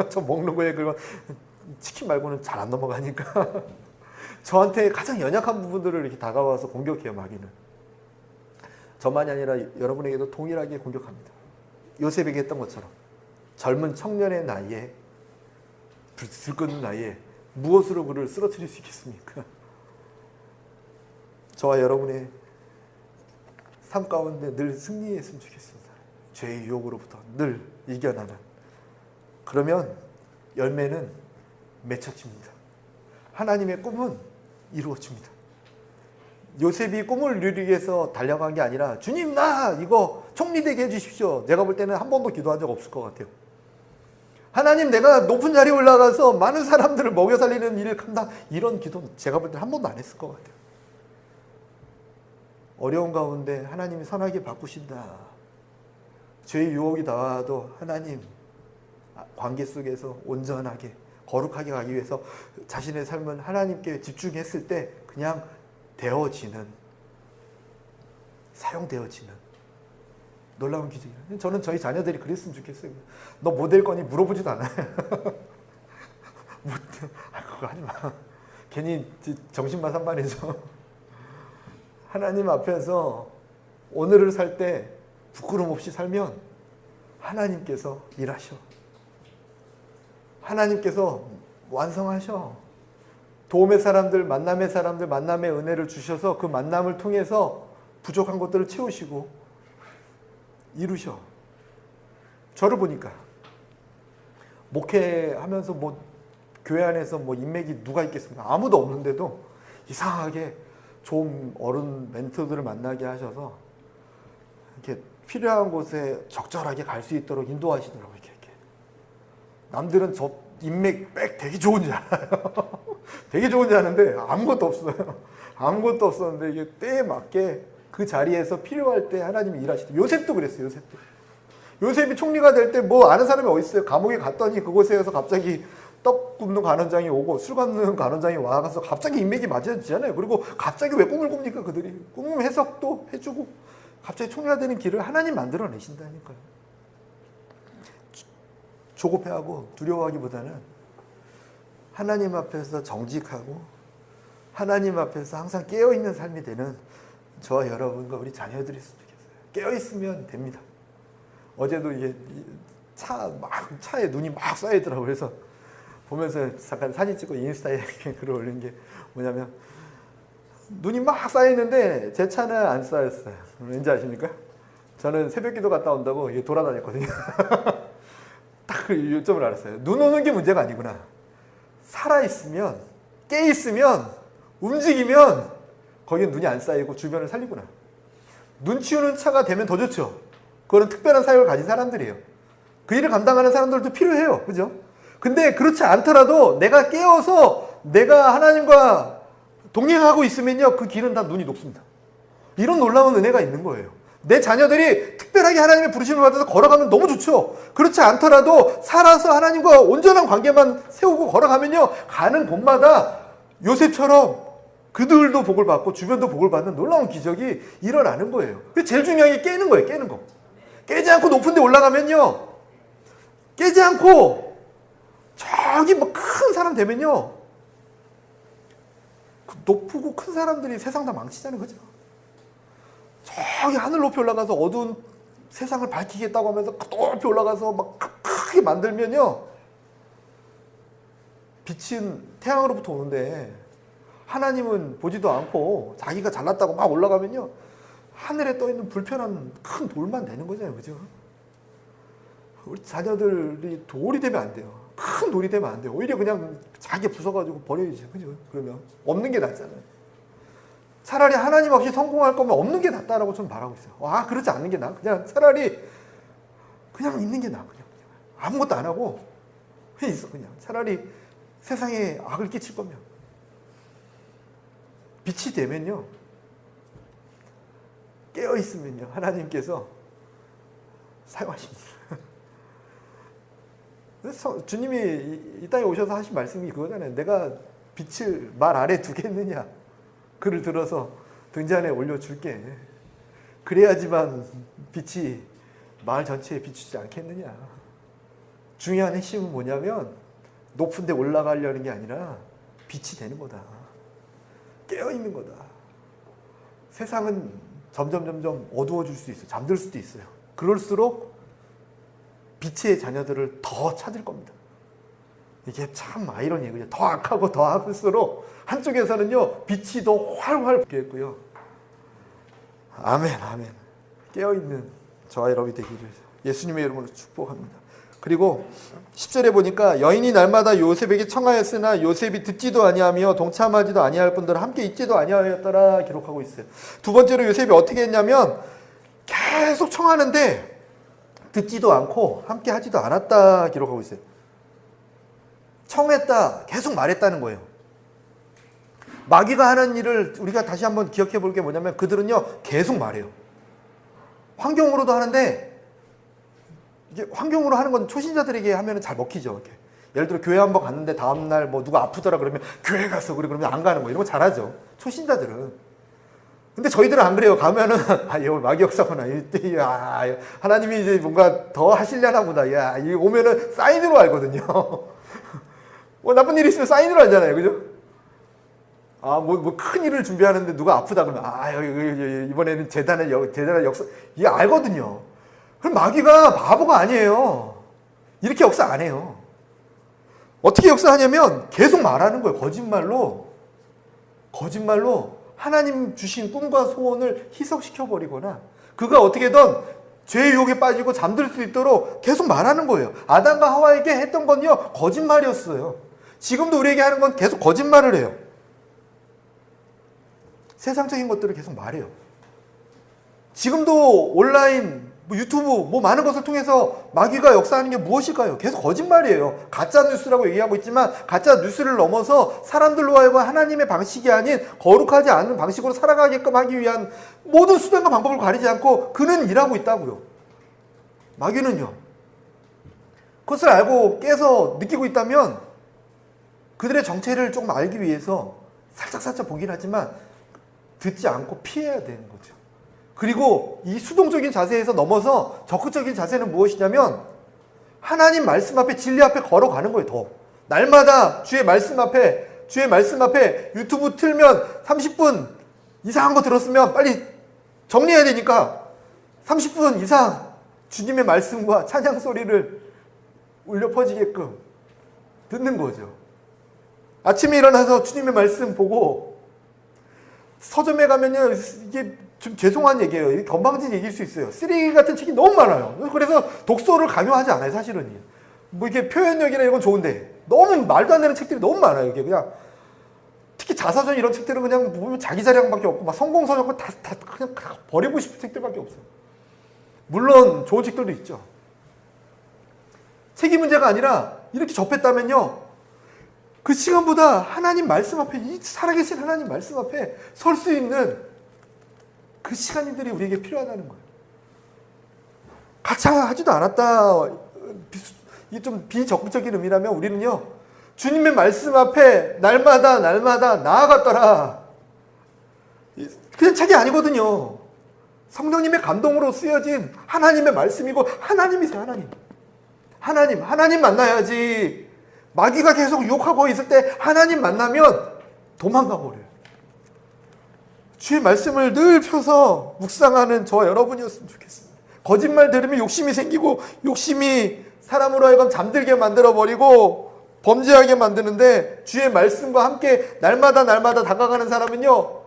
저 먹는 거에 그거 치킨 말고는 잘 안 넘어가니까. 저한테 가장 연약한 부분들을 이렇게 다가와서 공격해요, 마귀는. 저만이 아니라 여러분에게도 동일하게 공격합니다. 요셉에게 했던 것처럼 젊은 청년의 나이에, 들끓는 나이에 무엇으로 그를 쓰러뜨릴 수 있겠습니까? 저와 여러분의 삶 가운데 늘 승리했으면 좋겠습니다. 죄의 유혹으로부터 늘 이겨나는. 그러면 열매는 맺혀집니다. 하나님의 꿈은 이루어집니다. 요셉이 꿈을 이루기 위해서 달려간 게 아니라 주님 나 이거 총리 되게 해주십시오. 내가 볼 때는 한 번도 기도한 적 없을 것 같아요. 하나님 내가 높은 자리에 올라가서 많은 사람들을 먹여 살리는 일을 감당, 이런 기도는 제가 볼 때는 한 번도 안 했을 것 같아요. 어려운 가운데 하나님이 선하게 바꾸신다. 죄의 유혹이 나와도 하나님 관계 속에서 온전하게 거룩하게 가기 위해서 자신의 삶은 하나님께 집중했을 때 그냥 되어지는, 사용되어지는 놀라운 기적이에요. 저는 저희 자녀들이 그랬으면 좋겠어요. 너 뭐 될 거니 물어보지도 않아요. 그거 하지 마. 괜히 정신만 산만해져. 하나님 앞에서 오늘을 살 때 부끄럼 없이 살면 하나님께서 일하셔. 하나님께서 완성하셔. 도움의 사람들, 만남의 은혜를 주셔서 그 만남을 통해서 부족한 것들을 채우시고 이루셔. 저를 보니까 목회하면서 교회 안에서 인맥이 누가 있겠습니까? 아무도 없는데도 이상하게 좋은 어른 멘토들을 만나게 하셔서 이렇게 필요한 곳에 적절하게 갈 수 있도록 인도하시더라고요. 이렇게. 남들은 저 인맥 백 되게 좋은 줄 알아요. 되게 좋은 줄 아는데 아무것도 없어요. 아무것도 없었는데 이게 때에 맞게 그 자리에서 필요할 때 하나님이 일하시더라고요. 요셉도 그랬어요. 요셉이 총리가 될 때 아는 사람이 어디 있어요? 감옥에 갔더니 그곳에서 갑자기 떡 굽는 간원장이 오고 술 굽는 간원장이 와서 갑자기 인맥이 맞아지잖아요. 그리고 갑자기 왜 꿈을 꿉니까? 그들이 꿈 해석도 해주고 갑자기 총리가 되는 길을 하나님 만들어내신다니까요. 조급해하고 두려워하기보다는 하나님 앞에서 정직하고 하나님 앞에서 항상 깨어있는 삶이 되는 저와 여러분과 우리 자녀들이 있으면 좋겠어요. 깨어있으면 됩니다. 어제도 이게 차에 눈이 막 쌓이더라고요. 그래서 보면서 잠깐 사진 찍고 인스타에 글을 올린 게 뭐냐면, 눈이 막 쌓이는데 제 차는 안 쌓였어요. 왠지 아십니까? 저는 새벽 기도 갔다 온다고 돌아다녔거든요. 딱 그 요점을 알았어요. 눈 오는 게 문제가 아니구나. 살아있으면, 깨있으면, 움직이면 거기에 눈이 안 쌓이고 주변을 살리구나. 눈 치우는 차가 되면 더 좋죠. 그거는 특별한 사역을 가진 사람들이에요. 그 일을 감당하는 사람들도 필요해요. 그죠? 근데 그렇지 않더라도 내가 깨어서 내가 하나님과 동행하고 있으면요, 그 길은 다 눈이 녹습니다. 이런 놀라운 은혜가 있는 거예요. 내 자녀들이 특별하게 하나님의 부르심을 받아서 걸어가면 너무 좋죠. 그렇지 않더라도 살아서 하나님과 온전한 관계만 세우고 걸어가면요, 가는 곳마다 요셉처럼 그들도 복을 받고 주변도 복을 받는 놀라운 기적이 일어나는 거예요. 그래서 제일 중요한 게 깨는 거예요. 깨는 거. 깨지 않고 높은 데 올라가면요, 깨지 않고 저기 큰 사람 되면요, 높고 큰 사람들이 세상 다 망치자는 거죠. 저기 하늘 높이 올라가서 어두운 세상을 밝히겠다고 하면서 높이 올라가서 막 크게 만들면요, 빛은 태양으로부터 오는데 하나님은 보지도 않고 자기가 잘났다고 막 올라가면요, 하늘에 떠있는 불편한 큰 돌만 되는 거잖아요. 그죠? 우리 자녀들이 돌이 되면 안 돼요. 큰 돌이 되면 안 돼요. 오히려 그냥 자기 부숴가지고 버려야지. 그죠? 그러면 없는 게 낫잖아요. 차라리 하나님 없이 성공할 거면 없는 게 낫다라고 좀 말하고 있어요. 아, 그렇지 않는 게 나아. 그냥 차라리 그냥 있는 게 나아. 그냥 아무것도 안 하고 그냥 있어. 그냥 차라리 세상에 악을 끼칠 거면. 빛이 되면요, 깨어 있으면요, 하나님께서 사용하십니다. 그래서 주님이 이 땅에 오셔서 하신 말씀이 그거잖아요. 내가 빛을 말 아래 두겠느냐. 글을 들어서 등잔에 안에 올려줄게. 그래야지만 빛이 마을 전체에 비추지 않겠느냐. 중요한 핵심은 뭐냐면 높은 데 올라가려는 게 아니라 빛이 되는 거다. 깨어있는 거다. 세상은 점점 어두워질 수 있어요. 잠들 수도 있어요. 그럴수록 빛의 자녀들을 더 찾을 겁니다. 이게 참 아이러니해요. 그냥 더 악하고 더 악할수록 한쪽에서는요, 빛이 더 활활 붙겠고요. 아멘, 아멘. 깨어있는 저와 여러분이 되기를 예수님의 이름으로 축복합니다. 그리고 10절에 보니까 여인이 날마다 요셉에게 청하였으나 요셉이 듣지도 아니하며 동참하지도 아니할 뿐더러 함께 있지도 아니하였더라 기록하고 있어요. 두 번째로 요셉이 어떻게 했냐면 계속 청하는데 듣지도 않고 함께 하지도 않았다 기록하고 있어요. 청했다, 계속 말했다는 거예요. 마귀가 하는 일을 우리가 다시 한번 기억해 볼 게 뭐냐면 그들은요, 계속 말해요. 환경으로도 하는데, 이게 환경으로 하는 건 초신자들에게 하면 잘 먹히죠. 이렇게. 예를 들어 교회 한번 갔는데 다음날 뭐 누가 아프더라 그러면 교회 갔어. 그러면 안 가는 거 이런 거 잘하죠. 초신자들은. 근데 저희들은 안 그래요. 가면은 아, 이거 마귀 역사구나. 야, 하나님이 이제 뭔가 더 하시려나 보다. 야, 이 오면은 사인으로 알거든요. 뭐 나쁜 일이 있으면 사인으로 알잖아요. 그죠? 아, 뭐 큰 일을 준비하는데 누가 아프다 그러면 아, 이번에는 재단의 역사 이게 알거든요. 그럼 마귀가 바보가 아니에요. 이렇게 역사 안 해요. 어떻게 역사하냐면 계속 말하는 거예요. 거짓말로 하나님 주신 꿈과 소원을 희석시켜버리거나 그가 어떻게든 죄의 유혹에 빠지고 잠들 수 있도록 계속 말하는 거예요. 아담과 하와에게 했던 건요, 거짓말이었어요. 지금도 우리에게 하는 건 계속 거짓말을 해요. 세상적인 것들을 계속 말해요. 지금도 온라인, 유튜브, 많은 것을 통해서 마귀가 역사하는 게 무엇일까요? 계속 거짓말이에요. 가짜 뉴스라고 얘기하고 있지만 가짜 뉴스를 넘어서 사람들로 하여금 하나님의 방식이 아닌 거룩하지 않은 방식으로 살아가게끔 하기 위한 모든 수단과 방법을 가리지 않고 그는 일하고 있다고요. 마귀는요. 그것을 알고 깨서 느끼고 있다면 그들의 정체를 조금 알기 위해서 살짝 보긴 하지만 듣지 않고 피해야 되는 거죠. 그리고 이 수동적인 자세에서 넘어서 적극적인 자세는 무엇이냐면 하나님 말씀 앞에 진리 앞에 걸어가는 거예요. 더 날마다 주의 말씀 앞에 유튜브 틀면 30분 이상한 거 들었으면 빨리 정리해야 되니까 30분 이상 주님의 말씀과 찬양 소리를 울려 퍼지게끔 듣는 거죠. 아침에 일어나서 주님의 말씀 보고 서점에 가면요, 이게 좀 죄송한 얘기예요. 건방진 얘기일 수 있어요. 쓰레기 같은 책이 너무 많아요. 그래서 독서를 강요하지 않아요, 사실은. 뭐 이게 표현력이나 이런 건 좋은데 너무 말도 안 되는 책들이 너무 많아요. 이게 그냥 특히 자사전 이런 책들은 그냥 보면 자기 자랑밖에 없고 막 성공서적 다 그냥 버리고 싶은 책들밖에 없어요. 물론 좋은 책들도 있죠. 책이 문제가 아니라 이렇게 접했다면요, 그 시간보다 하나님 말씀 앞에, 이 살아계신 하나님 말씀 앞에 설 수 있는 그 시간들이 우리에게 필요하다는 거예요. 같이 하지도 않았다. 이게 좀 비적극적인 의미라면 우리는요, 주님의 말씀 앞에 날마다 나아갔더라. 그냥 책이 아니거든요. 성령님의 감동으로 쓰여진 하나님의 말씀이고 하나님이세요. 하나님 만나야지. 마귀가 계속 유혹하고 있을 때 하나님 만나면 도망가 버려요. 주의 말씀을 늘 펴서 묵상하는 저와 여러분이었으면 좋겠습니다. 거짓말 들으면 욕심이 생기고 욕심이 사람으로 하여금 잠들게 만들어버리고 범죄하게 만드는데 주의 말씀과 함께 날마다 다가가는 사람은요,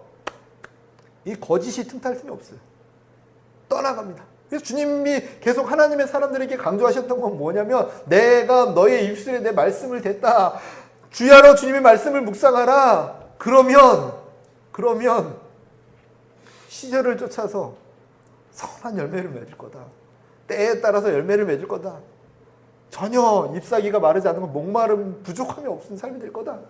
이 거짓이 틈탈 틈이 없어요. 떠나갑니다. 그래서 주님이 계속 하나님의 사람들에게 강조하셨던 건 뭐냐면, 내가 너의 입술에 내 말씀을 댔다. 주야로 주님의 말씀을 묵상하라. 그러면 시절을 쫓아서 선한 열매를 맺을 거다. 때에 따라서 열매를 맺을 거다. 전혀 잎사귀가 마르지 않은 건 목마름, 부족함이 없는 삶이 될 거다.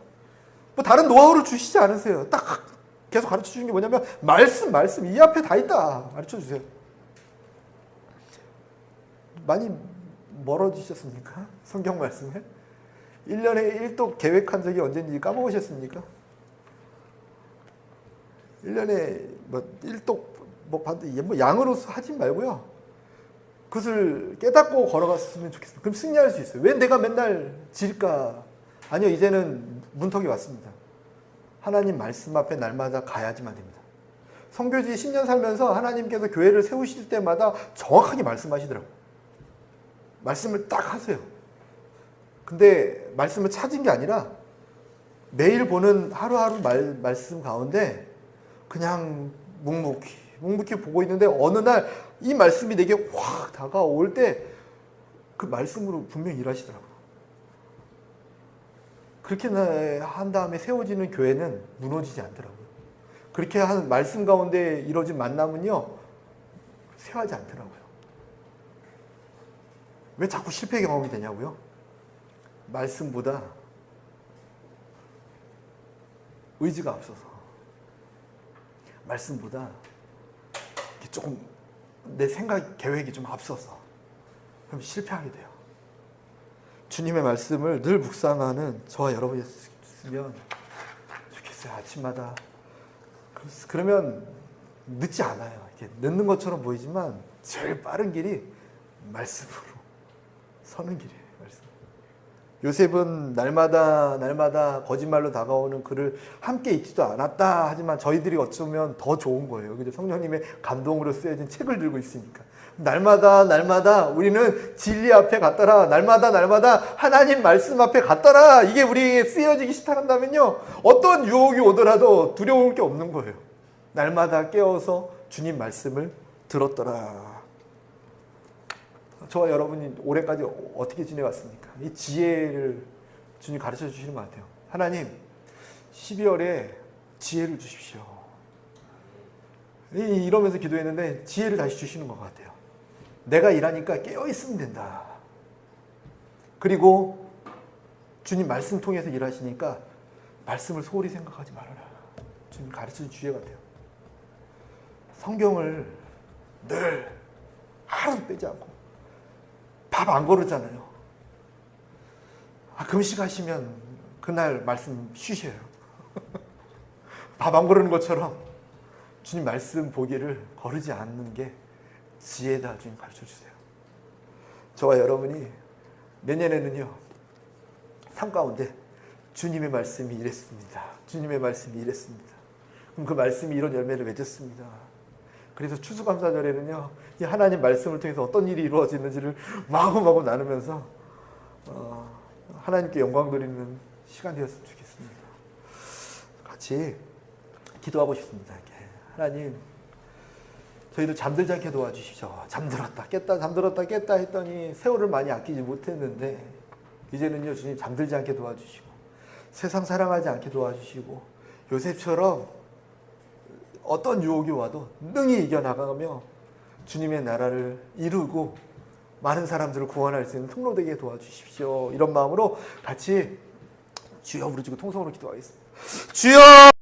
뭐 다른 노하우를 주시지 않으세요. 딱 계속 가르쳐 주신 게 뭐냐면 말씀 이 앞에 다 있다. 가르쳐 주세요. 많이 멀어지셨습니까? 성경 말씀에? 1년에 1독 계획한 적이 언제인지 까먹으셨습니까? 1년에 뭐 1독 뭐 양으로 하지 말고요. 그것을 깨닫고 걸어갔으면 좋겠어요. 그럼 승리할 수 있어요. 왜 내가 맨날 질까? 아니요, 이제는 문턱이 왔습니다. 하나님 말씀 앞에 날마다 가야지만 됩니다. 선교지 10년 살면서 하나님께서 교회를 세우실 때마다 정확하게 말씀하시더라고요. 말씀을 딱 하세요. 근데 말씀을 찾은 게 아니라 매일 보는 하루하루 말씀 가운데 그냥 묵묵히 보고 있는데 어느 날 이 말씀이 내게 확 다가올 때 그 말씀으로 분명히 일하시더라고요. 그렇게 한 다음에 세워지는 교회는 무너지지 않더라고요. 그렇게 한 말씀 가운데 이루어진 만남은요, 쇠하지 않더라고요. 왜 자꾸 실패 경험이 되냐고요? 말씀보다 의지가 앞서서, 말씀보다 조금 내 생각, 계획이 좀 앞서서, 그럼 실패하게 돼요. 주님의 말씀을 늘 묵상하는 저와 여러분이었으면 좋겠어요. 아침마다. 그러면 늦지 않아요. 이렇게 늦는 것처럼 보이지만 제일 빠른 길이 말씀으로 서는 길이에요. 요셉은 날마다 거짓말로 다가오는 그를 함께 읽지도 않았다 하지만 저희들이 어쩌면 더 좋은 거예요. 성령님의 감동으로 쓰여진 책을 들고 있으니까. 날마다 우리는 진리 앞에 갔더라. 날마다 하나님 말씀 앞에 갔더라. 이게 우리에게 쓰여지기 시작한다면요, 어떤 유혹이 오더라도 두려울 게 없는 거예요. 날마다 깨어서 주님 말씀을 들었더라. 저와 여러분이 올해까지 어떻게 지내왔습니까? 이 지혜를 주님 가르쳐 주시는 것 같아요. 하나님, 12월에 지혜를 주십시오. 이러면서 기도했는데 지혜를 다시 주시는 것 같아요. 내가 일하니까 깨어있으면 된다. 그리고 주님 말씀 통해서 일하시니까 말씀을 소홀히 생각하지 말아라. 주님 가르치는 주제 같아요. 성경을 늘 하루도 빼지 않고 밥 안 거르잖아요. 금식하시면 그날 말씀 쉬셔요. 밥 안 거르는 것처럼 주님 말씀 보기를 거르지 않는 게 지혜다. 주님 가르쳐주세요. 저와 여러분이 내년에는요, 삶 가운데 주님의 말씀이 이랬습니다. 주님의 말씀이 이랬습니다. 그럼 그 말씀이 이런 열매를 맺었습니다. 그래서 추수감사절에는요, 이 하나님 말씀을 통해서 어떤 일이 이루어지는지를 마구마구 나누면서 하나님께 영광 드리는 시간 되었으면 좋겠습니다. 같이 기도하고 싶습니다. 하나님, 저희도 잠들지 않게 도와주십시오. 잠들었다 깼다 했더니 세월을 많이 아끼지 못했는데 이제는요, 주님 잠들지 않게 도와주시고 세상 사랑하지 않게 도와주시고 요셉처럼 어떤 유혹이 와도 능히 이겨나가며 주님의 나라를 이루고 많은 사람들을 구원할 수 있는 통로되게 도와주십시오. 이런 마음으로 같이 주여 부르짖고 통성으로 기도하겠습니다. 주여!